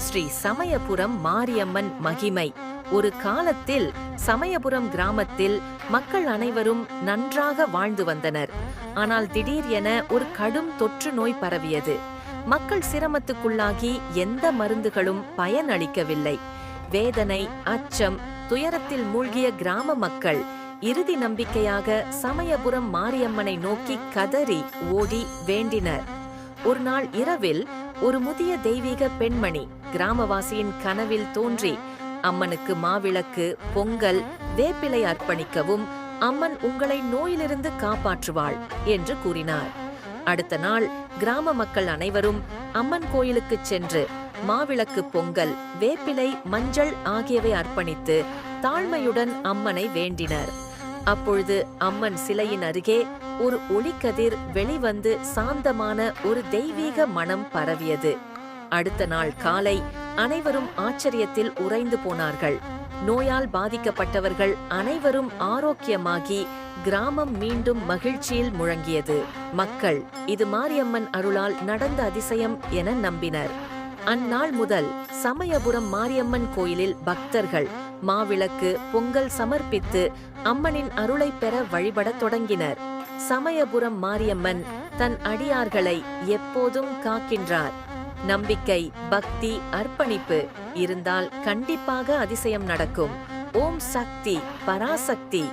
ஸ்ரீ சமயபுரம் மாரியம்மன் மகிமை. ஒரு காலத்தில் சமயபுரம் கிராமத்தில் மக்கள் அனைவரும் நன்றாக வாழ்ந்து வந்தனர். ஆனால் திடீர் என ஒரு கடும் தொற்று நோய் பரவியது. மக்கள் சிரமத்துக்குள்ளாகி எந்த மருந்துகளும் பயனளிக்கவில்லை. வேதனை, அச்சம், துயரத்தில் மூழ்கிய கிராம மக்கள் இறுதி நம்பிக்கையாக சமயபுரம் மாரியம்மனை நோக்கி கதறி ஓடி வேண்டினர். ஒரு நாள் இரவில் ஒரு முதிய தெய்வீக பெண்மணி கிராமவாசியின் கனவில் தோன்றி, அம்மனுக்கு மாவிளக்கு, பொங்கல், வேப்பிலை அர்ப்பணிக்கவும், அம்மன் உங்களை நோயிலிருந்து காப்பாற்றுவாள் என்று கூறினார். அடுத்த நாள் கிராம மக்கள் அனைவரும் அம்மன் கோயிலுக்கு சென்று மாவிளக்கு, பொங்கல், வேப்பிலை, மஞ்சள் ஆகியவை அர்ப்பணித்து தாழ்மையுடன் அம்மனை வேண்டினர். அப்பொழுது அம்மன் சிலையின் அருகே ஒரு ஒளிக்கதிர் வெளிவந்து சாந்தமான ஒரு தெய்வீக மனம் பரவியது. அடுத்த நாள் காலை அனைவரும் ஆச்சரியத்தில் உறைந்து போனார்கள். நோயால் பாதிக்கப்பட்டவர்கள் அனைவரும் ஆரோக்கியமாகி கிராமம் மீண்டும் மகிழ்ச்சியில் முழங்கியது. மக்கள் இது மாரியம்மன் அருளால் நடந்த அதிசயம் என நம்பினர். அந்நாள் முதல் சமயபுரம் மாரியம்மன் கோயிலில் பக்தர்கள் மாவிளக்கு, பொங்கல் சமர்ப்பித்து அம்மனின் அருளை பெற வழிபடத் தொடங்கினர். சமயபுரம் மாரியம்மன் தன் அடியார்களை எப்போதும் காக்கின்றார். நம்பிக்கை, பக்தி, அர்ப்பணிப்பு இருந்தால் கண்டிப்பாக அதிசயம் நடக்கும். ஓம் சக்தி, பராசக்தி.